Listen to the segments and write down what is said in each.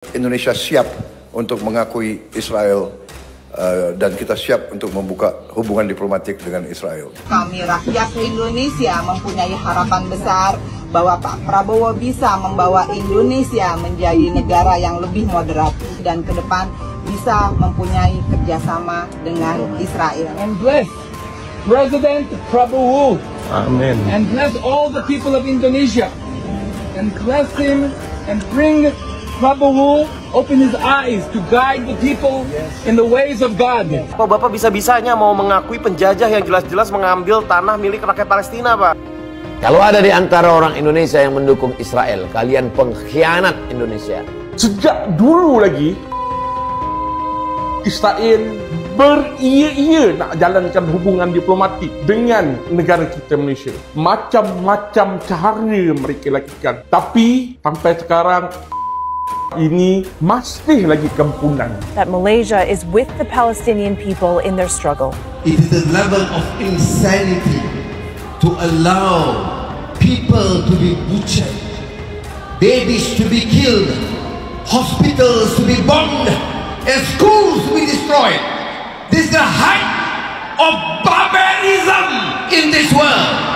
Indonesia siap untuk mengakui Israel dan kita siap untuk membuka hubungan diplomatik dengan Israel. Kami rakyat Indonesia mempunyai harapan besar bahwa Pak Prabowo bisa membawa Indonesia menjadi negara yang lebih moderat dan ke depan bisa mempunyai kerjasama dengan Israel. And bless President Prabowo. Amen. And bless all the people of Indonesia. And bless him and bring Prabowo open his eyes to guide the people in the ways of God. Kok Bapak bisa-bisanya mau mengakui penjajah yang jelas-jelas mengambil tanah milik rakyat Palestina, Pak? Kalau ada di antara orang Indonesia yang mendukung Israel, kalian pengkhianat Indonesia. Sejak dulu lagi, Israel beria-ia nak jalankan hubungan diplomatik dengan negara kita Malaysia. Macam-macam cara mereka lakukan. Tapi sampai sekarang ini masih lagi kempunan. That Malaysia is with the Palestinian people in their struggle. It is the level of insanity to allow people to be butchered, babies to be killed, hospitals to be bombed, and schools to be destroyed. This is the height of barbarism in this world.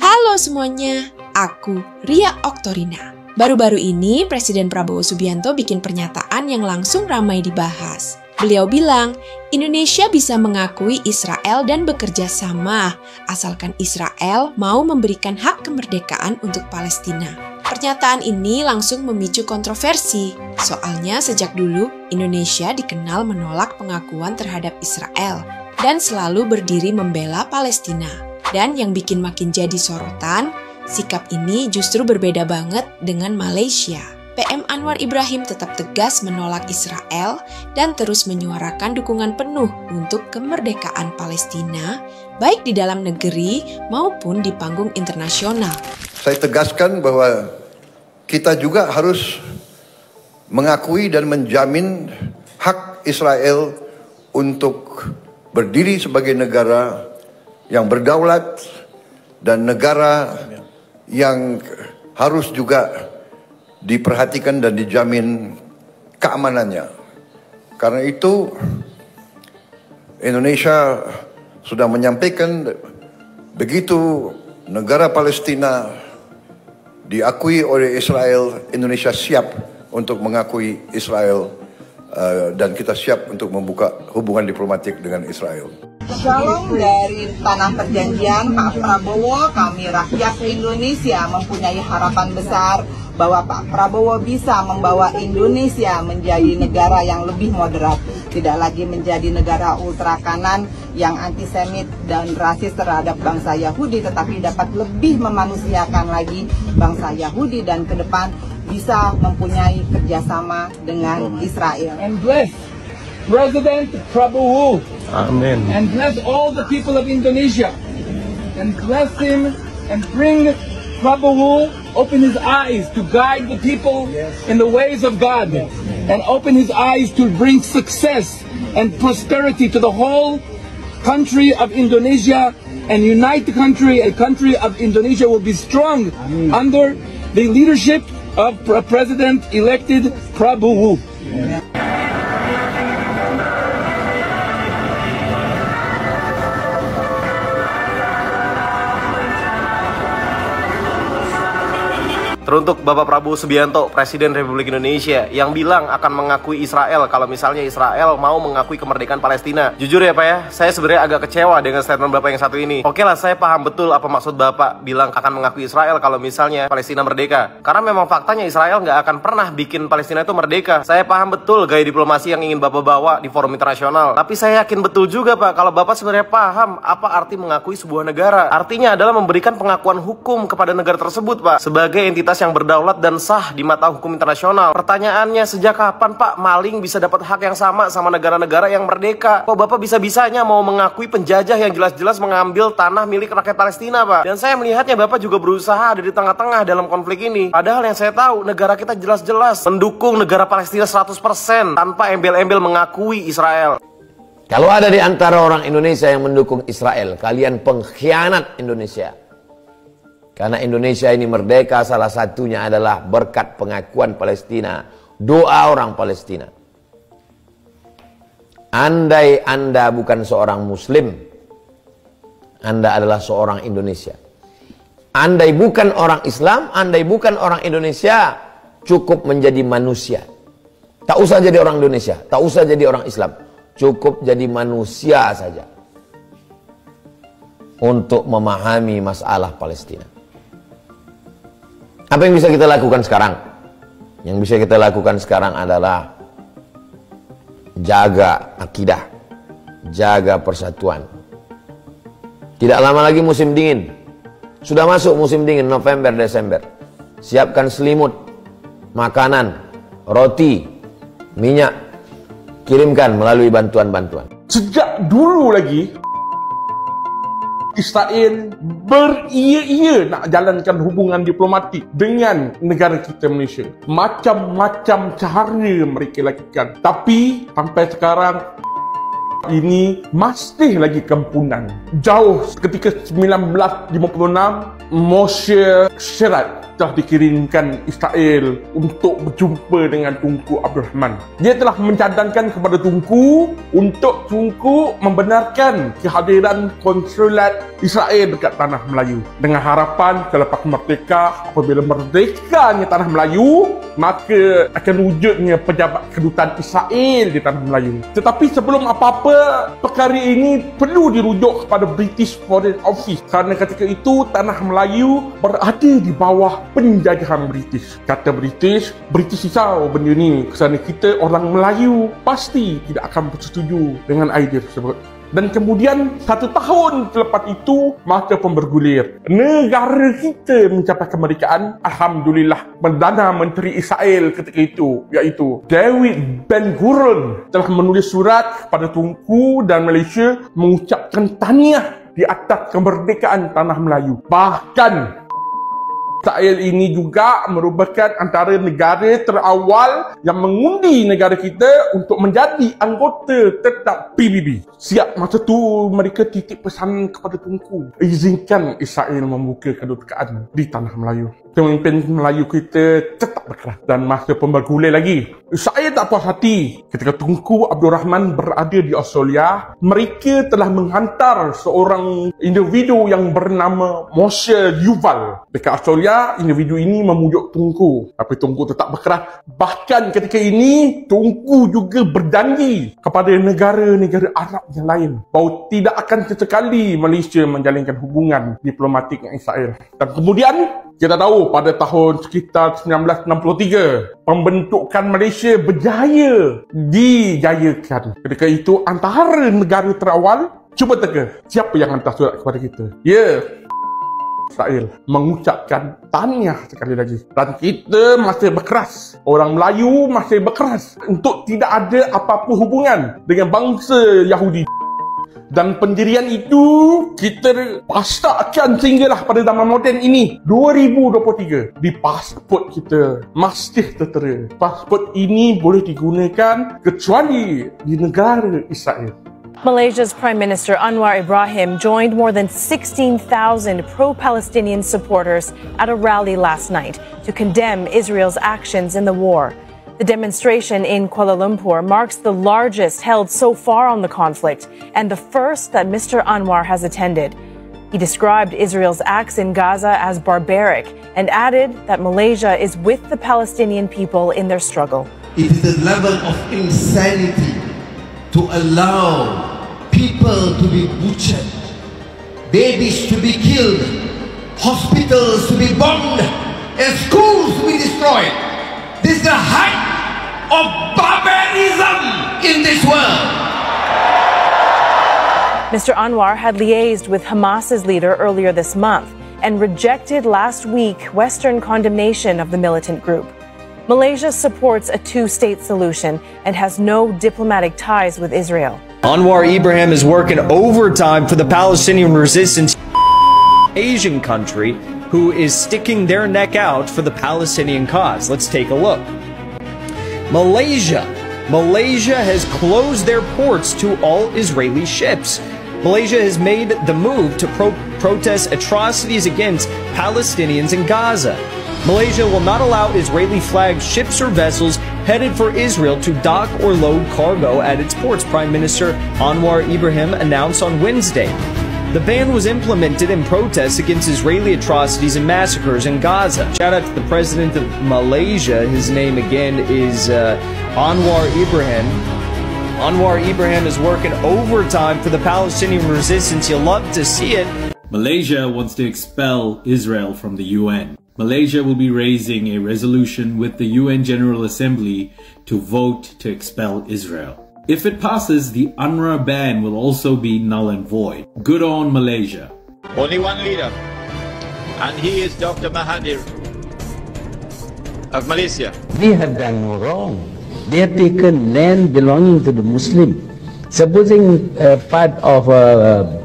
Halo semuanya, aku Ria Oktorina. Baru-baru ini Presiden Prabowo Subianto bikin pernyataan yang langsung ramai dibahas. Beliau bilang, Indonesia bisa mengakui Israel dan bekerja sama, asalkan Israel mau memberikan hak kemerdekaan untuk Palestina. Pernyataan ini langsung memicu kontroversi, soalnya sejak dulu Indonesia dikenal menolak pengakuan terhadap Israel dan selalu berdiri membela Palestina. Dan yang bikin makin jadi sorotan, sikap ini justru berbeda banget dengan Malaysia. PM Anwar Ibrahim tetap tegas menolak Israel dan terus menyuarakan dukungan penuh untuk kemerdekaan Palestina, baik di dalam negeri maupun di panggung internasional. Saya tegaskan bahwa kita juga harus mengakui dan menjamin hak Israel untuk berdiri sebagai negara yang berdaulat dan negara yang harus juga diperhatikan dan dijamin keamanannya. Karena itu Indonesia sudah menyampaikan begitu negara Palestina diakui oleh Israel, Indonesia siap untuk mengakui Israel dan kita siap untuk membuka hubungan diplomatik dengan Israel. Shalom dari Tanah Perjanjian, Pak Prabowo, kami rakyat Indonesia mempunyai harapan besar bahwa Pak Prabowo bisa membawa Indonesia menjadi negara yang lebih moderat, tidak lagi menjadi negara ultra kanan yang antisemit dan rasis terhadap bangsa Yahudi, tetapi dapat lebih memanusiakan lagi bangsa Yahudi dan ke depan bisa mempunyai kerjasama dengan Israel. And bless President Prabowo. Amen. And bless all the people of Indonesia. And bless him and bring Prabowo open his eyes to guide the people in the ways of God. And open his eyes to bring success and prosperity to the whole country of Indonesia and unite the country. A country of Indonesia will be strong under the leadership of President-elected Prabowo. Teruntuk Bapak Prabowo Subianto, Presiden Republik Indonesia, yang bilang akan mengakui Israel kalau misalnya Israel mau mengakui kemerdekaan Palestina. Jujur ya Pak ya, saya sebenarnya agak kecewa dengan statement Bapak yang satu ini. Oke lah, saya paham betul apa maksud Bapak bilang akan mengakui Israel kalau misalnya Palestina merdeka. Karena memang faktanya Israel nggak akan pernah bikin Palestina itu merdeka. Saya paham betul gaya diplomasi yang ingin Bapak bawa di forum internasional. Tapi saya yakin betul juga Pak, kalau Bapak sebenarnya paham apa arti mengakui sebuah negara. Artinya adalah memberikan pengakuan hukum kepada negara tersebut Pak, sebagai entitas yang berdaulat dan sah di mata hukum internasional. Pertanyaannya, sejak kapan Pak maling bisa dapat hak yang sama negara-negara yang merdeka? Kok Bapak bisa-bisanya mau mengakui penjajah yang jelas-jelas mengambil tanah milik rakyat Palestina Pak? Dan saya melihatnya Bapak juga berusaha ada di tengah-tengah dalam konflik ini. Padahal yang saya tahu, negara kita jelas-jelas mendukung negara Palestina 100% tanpa embel-embel mengakui Israel. Kalau ada di antara orang Indonesia yang mendukung Israel, kalian pengkhianat Indonesia. Karena Indonesia ini merdeka salah satunya adalah berkat pengakuan Palestina, doa orang Palestina. Andai Anda bukan seorang Muslim, Anda adalah seorang Indonesia. Andai bukan orang Islam, andai bukan orang Indonesia, cukup menjadi manusia. Tak usah jadi orang Indonesia, tak usah jadi orang Islam. Cukup jadi manusia saja untuk memahami masalah Palestina. Apa yang bisa kita lakukan sekarang? Yang bisa kita lakukan sekarang adalah jaga akidah, jaga persatuan. Tidak lama lagi musim dingin. Sudah masuk musim dingin, November, Desember. Siapkan selimut, makanan, roti, minyak. Kirimkan melalui bantuan-bantuan. Sejak dulu lagi, Israel beria-ia nak jalankan hubungan diplomatik dengan negara kita Malaysia. Macam-macam cara mereka lakukan. Tapi sampai sekarang ini masih lagi kempunan. Jauh ketika 1956, Moshe Syarat telah dikirimkan Israel untuk berjumpa dengan Tunku Abdul Rahman. Dia telah mencadangkan kepada Tunku untuk Tunku membenarkan kehadiran konsulat Israel dekat Tanah Melayu. Dengan harapan selepas merdeka, apabila merdekanya Tanah Melayu, maka akan wujudnya pejabat kedutaan Israel di Tanah Melayu. Tetapi sebelum apa-apa, perkara ini perlu dirujuk kepada British Foreign Office kerana ketika itu Tanah Melayu berada di bawah penjajahan British. Kata British risau benda ni kerana kita orang Melayu pasti tidak akan bersetuju dengan idea tersebut. Dan kemudian 1 tahun selepas itu masa pun bergulir. Negara kita mencapai kemerdekaan. Alhamdulillah, Perdana Menteri Israel ketika itu iaitu David Ben-Gurion telah menulis surat kepada Tunku dan Malaysia mengucapkan tahniah di atas kemerdekaan Tanah Melayu. Bahkan Israel ini juga merupakan antara negara terawal yang mengundi negara kita untuk menjadi anggota tetap PBB. Siap masa tu mereka titip pesan kepada Tunku, izinkan Israel membuka kedutaan di Tanah Melayu. Pemimpin Melayu kita tetap berkeras dan masa pun bergulir lagi. Saya tak puas hati ketika Tunku Abdul Rahman berada di Australia. Mereka telah menghantar seorang individu yang bernama Moshe Yuval dekat Australia. Individu ini memujuk Tunku, tapi Tunku tetap berkeras. Bahkan ketika ini Tunku juga berjanji kepada negara-negara Arab yang lain bahawa tidak akan sesekali Malaysia menjalinkan hubungan diplomatik dengan Israel. Dan kemudian kita tahu pada tahun sekitar 1963 pembentukan Malaysia berjaya dijayakan. Ketika itu antara negara terawal, cuba teka siapa yang hantar surat kepada kita? Ya, Israel mengucapkan tahniah sekali lagi. Dan kita masih berkeras, orang Melayu masih berkeras untuk tidak ada apa-apa hubungan dengan bangsa Yahudi. Dan pendirian itu kita pastikan sehinggalah pada zaman moden ini 2023 di pasport kita masih tertera. Pasport ini boleh digunakan kecuali di negara Israel. Malaysia's Prime Minister Anwar Ibrahim joined more than 16,000 pro-Palestinian supporters at a rally last night to condemn Israel's actions in the war. The demonstration in Kuala Lumpur marks the largest held so far on the conflict and the first that Mr. Anwar has attended. He described Israel's acts in Gaza as barbaric and added that Malaysia is with the Palestinian people in their struggle. It is the level of insanity to allow people to be butchered, babies to be killed, hospitals to be bombed, and schools to be destroyed. This is the height of barbarism in this world. Mr. Anwar had liaised with Hamas's leader earlier this month and rejected last week Western condemnation of the militant group. Malaysia supports a two-state solution and has no diplomatic ties with Israel. Anwar Ibrahim is working overtime for the Palestinian resistance, Asian country who is sticking their neck out for the Palestinian cause. Let's take a look. Malaysia Malaysia has closed their ports to all Israeli ships. Malaysia has made the move to protest atrocities against Palestinians in Gaza. Malaysia will not allow Israeli-flagged ships or vessels headed for Israel to dock or load cargo at its ports, Prime Minister Anwar Ibrahim announced on Wednesday. The ban was implemented in protest against Israeli atrocities and massacres in Gaza. Shout out to the president of Malaysia. His name again is Anwar Ibrahim. Anwar Ibrahim is working overtime for the Palestinian resistance. You'll love to see it. Malaysia wants to expel Israel from the UN. Malaysia will be raising a resolution with the UN General Assembly to vote to expel Israel. If it passes, the UNRWA ban will also be null and void. Good on Malaysia. Only one leader, and he is Dr. Mahathir of Malaysia. They have done no wrong. They have taken land belonging to the Muslim. Supposing part of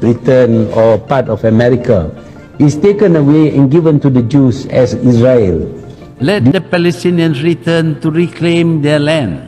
Britain or part of America is taken away and given to the Jews as Israel. Let the Palestinians return to reclaim their land.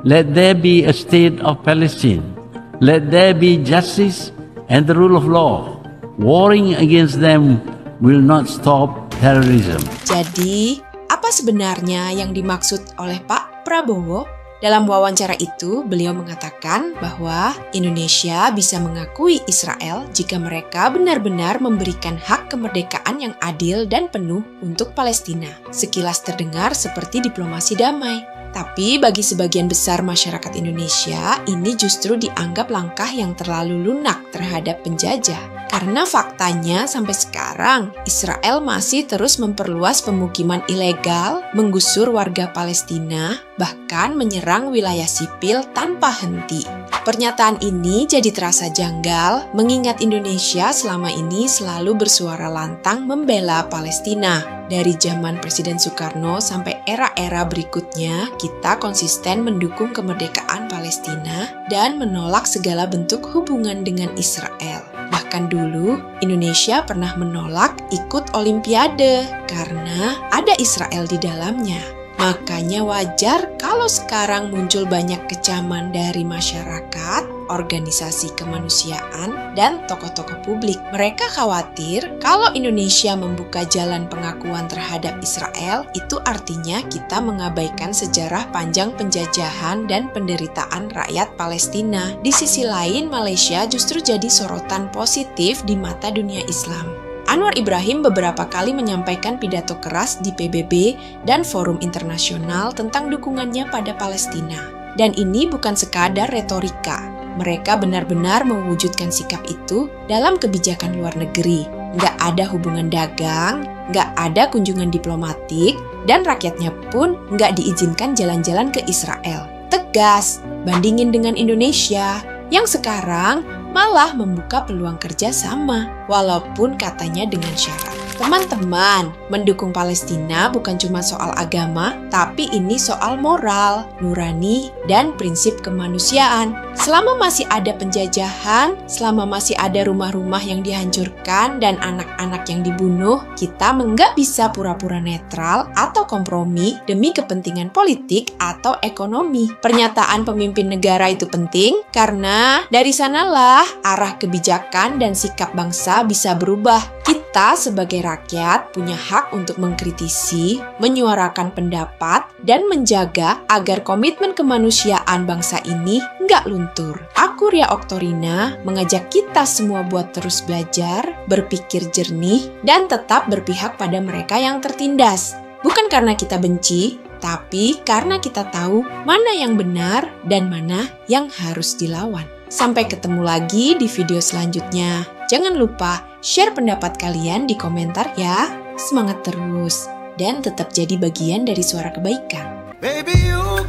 Let there be a state of Palestine. Let there be justice and the rule of law. Warring against them will not stop terrorism. Jadi, apa sebenarnya yang dimaksud oleh Pak Prabowo? Dalam wawancara itu, beliau mengatakan bahwa Indonesia bisa mengakui Israel jika mereka benar-benar memberikan hak kemerdekaan yang adil dan penuh untuk Palestina. Sekilas terdengar seperti diplomasi damai. Tapi bagi sebagian besar masyarakat Indonesia, ini justru dianggap langkah yang terlalu lunak terhadap penjajah. Karena faktanya sampai sekarang, Israel masih terus memperluas pemukiman ilegal, menggusur warga Palestina, bahkan menyerang wilayah sipil tanpa henti. Pernyataan ini jadi terasa janggal, mengingat Indonesia selama ini selalu bersuara lantang membela Palestina. Dari zaman Presiden Soekarno sampai era-era berikutnya, kita konsisten mendukung kemerdekaan Palestina dan menolak segala bentuk hubungan dengan Israel. Bahkan dulu, Indonesia pernah menolak ikut Olimpiade karena ada Israel di dalamnya. Makanya wajar kalau sekarang muncul banyak kecaman dari masyarakat, organisasi kemanusiaan, dan tokoh-tokoh publik. Mereka khawatir kalau Indonesia membuka jalan pengakuan terhadap Israel, itu artinya kita mengabaikan sejarah panjang penjajahan dan penderitaan rakyat Palestina. Di sisi lain, Malaysia justru jadi sorotan positif di mata dunia Islam. Anwar Ibrahim beberapa kali menyampaikan pidato keras di PBB dan forum internasional tentang dukungannya pada Palestina. Dan ini bukan sekadar retorika. Mereka benar-benar mewujudkan sikap itu dalam kebijakan luar negeri. Nggak ada hubungan dagang, nggak ada kunjungan diplomatik, dan rakyatnya pun nggak diizinkan jalan-jalan ke Israel. Tegas, bandingin dengan Indonesia, yang sekarang malah membuka peluang kerja sama, walaupun katanya dengan syarat. Teman-teman, mendukung Palestina bukan cuma soal agama, tapi ini soal moral, nurani, dan prinsip kemanusiaan. Selama masih ada penjajahan, selama masih ada rumah-rumah yang dihancurkan dan anak-anak yang dibunuh, kita nggak bisa pura-pura netral atau kompromi demi kepentingan politik atau ekonomi. Pernyataan pemimpin negara itu penting karena dari sanalah arah kebijakan dan sikap bangsa bisa berubah. Kita sebagai rakyat punya hak untuk mengkritisi, menyuarakan pendapat, dan menjaga agar komitmen kemanusiaan bangsa ini nggak luntur. Aku Ria Oktorina mengajak kita semua buat terus belajar, berpikir jernih, dan tetap berpihak pada mereka yang tertindas. Bukan karena kita benci, tapi karena kita tahu mana yang benar dan mana yang harus dilawan. Sampai ketemu lagi di video selanjutnya. Jangan lupa share pendapat kalian di komentar ya. Semangat terus dan tetap jadi bagian dari suara kebaikan. Baby, you